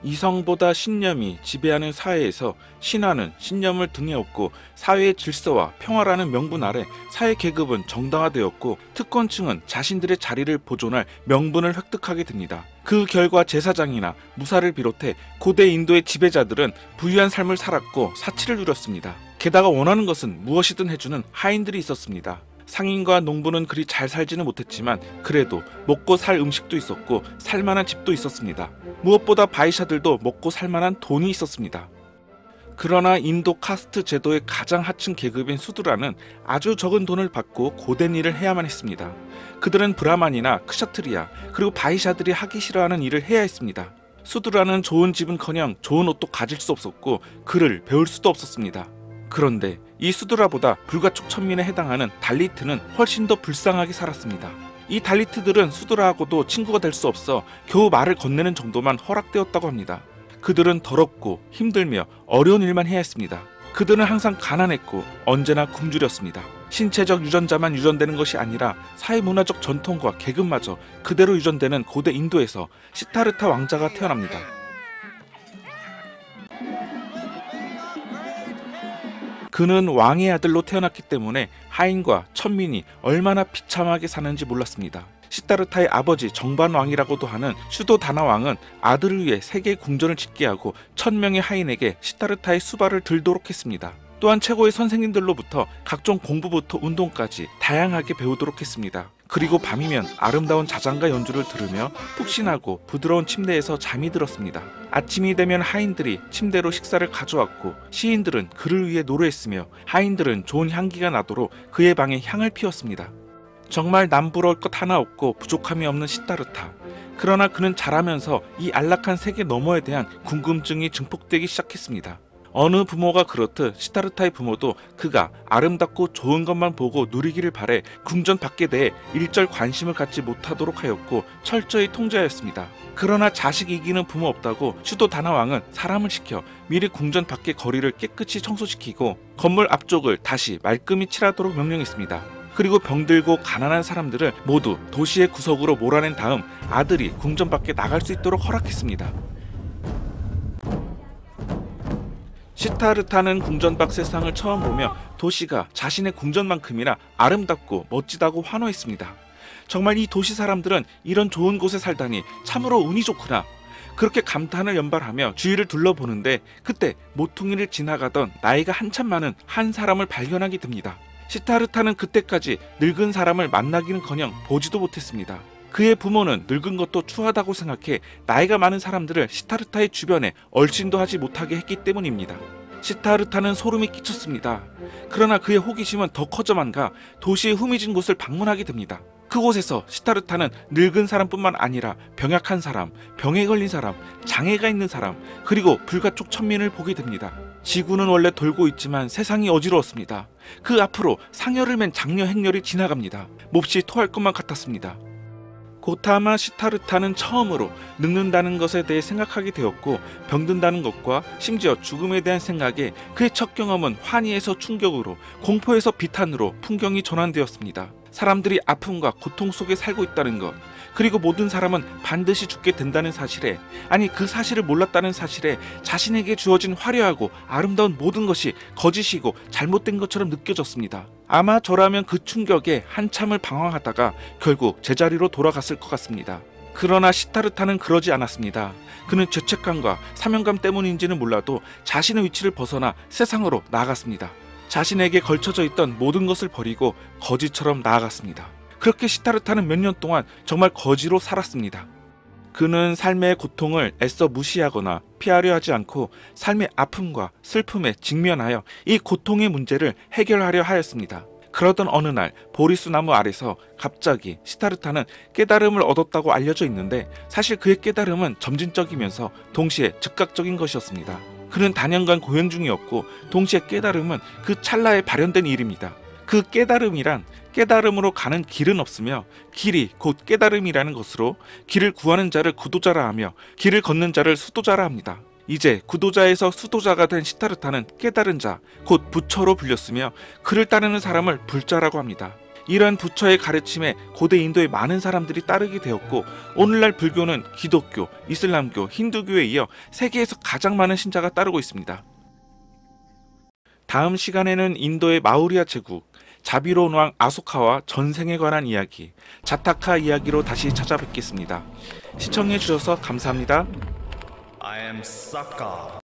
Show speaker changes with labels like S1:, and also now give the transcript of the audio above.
S1: 이성보다 신념이 지배하는 사회에서 신화는 신념을 등에 업고 사회의 질서와 평화라는 명분 아래 사회 계급은 정당화되었고 특권층은 자신들의 자리를 보존할 명분을 획득하게 됩니다. 그 결과 제사장이나 무사를 비롯해 고대 인도의 지배자들은 부유한 삶을 살았고 사치를 누렸습니다. 게다가 원하는 것은 무엇이든 해주는 하인들이 있었습니다. 상인과 농부는 그리 잘 살지는 못했지만 그래도 먹고 살 음식도 있었고 살만한 집도 있었습니다. 무엇보다 바이샤들도 먹고 살만한 돈이 있었습니다. 그러나 인도 카스트 제도의 가장 하층 계급인 수드라는 아주 적은 돈을 받고 고된 일을 해야만 했습니다. 그들은 브라만이나 크샤트리아 그리고 바이샤들이 하기 싫어하는 일을 해야 했습니다. 수드라는 좋은 집은커녕 좋은 옷도 가질 수 없었고 글을 배울 수도 없었습니다. 그런데 이 수드라보다 불가촉 천민에 해당하는 달리트는 훨씬 더 불쌍하게 살았습니다. 이 달리트들은 수드라하고도 친구가 될 수 없어 겨우 말을 건네는 정도만 허락되었다고 합니다. 그들은 더럽고 힘들며 어려운 일만 해야 했습니다. 그들은 항상 가난했고 언제나 굶주렸습니다. 신체적 유전자만 유전되는 것이 아니라 사회문화적 전통과 계급마저 그대로 유전되는 고대 인도에서 시타르타 왕자가 태어납니다. 그는 왕의 아들로 태어났기 때문에 하인과 천민이 얼마나 비참하게 사는지 몰랐습니다. 시타르타의 아버지 정반왕이라고도 하는 슈도다나 왕은 아들을 위해 세계의 궁전을 짓게 하고 1000명의 하인에게 시타르타의 수발을 들도록 했습니다. 또한 최고의 선생님들로부터 각종 공부부터 운동까지 다양하게 배우도록 했습니다. 그리고 밤이면 아름다운 자장가 연주를 들으며 푹신하고 부드러운 침대에서 잠이 들었습니다. 아침이 되면 하인들이 침대로 식사를 가져왔고 시인들은 그를 위해 노래했으며 하인들은 좋은 향기가 나도록 그의 방에 향을 피웠습니다. 정말 남부러울 것 하나 없고 부족함이 없는 시타르타. 그러나 그는 자라면서 이 안락한 세계 너머에 대한 궁금증이 증폭되기 시작했습니다. 어느 부모가 그렇듯 시타르타의 부모도 그가 아름답고 좋은 것만 보고 누리기를 바래 궁전 밖에 대해 일절 관심을 갖지 못하도록 하였고 철저히 통제하였습니다. 그러나 자식 이기는 부모 없다고 슈도다나 왕은 사람을 시켜 미리 궁전 밖의 거리를 깨끗이 청소시키고 건물 앞쪽을 다시 말끔히 칠하도록 명령했습니다. 그리고 병들고 가난한 사람들을 모두 도시의 구석으로 몰아낸 다음 아들이 궁전 밖에 나갈 수 있도록 허락했습니다. 시타르타는 궁전 밖 세상을 처음 보며 도시가 자신의 궁전만큼이나 아름답고 멋지다고 환호했습니다. 정말 이 도시 사람들은 이런 좋은 곳에 살다니 참으로 운이 좋구나. 그렇게 감탄을 연발하며 주위를 둘러보는데 그때 모퉁이를 지나가던 나이가 한참 많은 한 사람을 발견하게 됩니다. 시타르타는 그때까지 늙은 사람을 만나기는커녕 보지도 못했습니다. 그의 부모는 늙은 것도 추하다고 생각해 나이가 많은 사람들을 시타르타의 주변에 얼씬도 하지 못하게 했기 때문입니다. 시타르타는 소름이 끼쳤습니다. 그러나 그의 호기심은 더 커져만 가 도시의 후미진 곳을 방문하게 됩니다. 그곳에서 시타르타는 늙은 사람뿐만 아니라 병약한 사람, 병에 걸린 사람, 장애가 있는 사람, 그리고 불가촉 천민을 보게 됩니다. 지구는 원래 돌고 있지만 세상이 어지러웠습니다. 그 앞으로 상여를 맨 장녀 행렬이 지나갑니다. 몹시 토할 것만 같았습니다. 고타마 시타르타는 처음으로 늙는다는 것에 대해 생각하게 되었고 병든다는 것과 심지어 죽음에 대한 생각에 그의 첫 경험은 환희에서 충격으로 공포에서 비탄으로 풍경이 전환되었습니다. 사람들이 아픔과 고통 속에 살고 있다는 것, 그리고 모든 사람은 반드시 죽게 된다는 사실에, 아니 그 사실을 몰랐다는 사실에 자신에게 주어진 화려하고 아름다운 모든 것이 거짓이고 잘못된 것처럼 느껴졌습니다. 아마 저라면 그 충격에 한참을 방황하다가 결국 제자리로 돌아갔을 것 같습니다. 그러나 시타르타는 그러지 않았습니다. 그는 죄책감과 사명감 때문인지는 몰라도 자신의 위치를 벗어나 세상으로 나아갔습니다. 자신에게 걸쳐져 있던 모든 것을 버리고 거지처럼 나아갔습니다. 그렇게 시타르타는 몇 년 동안 정말 거지로 살았습니다. 그는 삶의 고통을 애써 무시하거나 피하려 하지 않고 삶의 아픔과 슬픔에 직면하여 이 고통의 문제를 해결하려 하였습니다. 그러던 어느 날 보리수 나무 아래서 갑자기 시타르타는 깨달음을 얻었다고 알려져 있는데 사실 그의 깨달음은 점진적이면서 동시에 즉각적인 것이었습니다. 그는 단연간 고행 중이었고 동시에 깨달음은 그 찰나에 발현된 일입니다. 그 깨달음이란 깨달음으로 가는 길은 없으며 길이 곧 깨달음이라는 것으로 길을 구하는 자를 구도자라 하며 길을 걷는 자를 수도자라 합니다. 이제 구도자에서 수도자가 된 시타르타는 깨달은 자, 곧 부처로 불렸으며 그를 따르는 사람을 불자라고 합니다. 이러한 부처의 가르침에 고대 인도의 많은 사람들이 따르게 되었고 오늘날 불교는 기독교, 이슬람교, 힌두교에 이어 세계에서 가장 많은 신자가 따르고 있습니다. 다음 시간에는 인도의 마우리아 제국, 자비로운 왕 아소카와 전생에 관한 이야기, 자타카 이야기로 다시 찾아뵙겠습니다. 시청해주셔서 감사합니다.
S2: I am Sokka.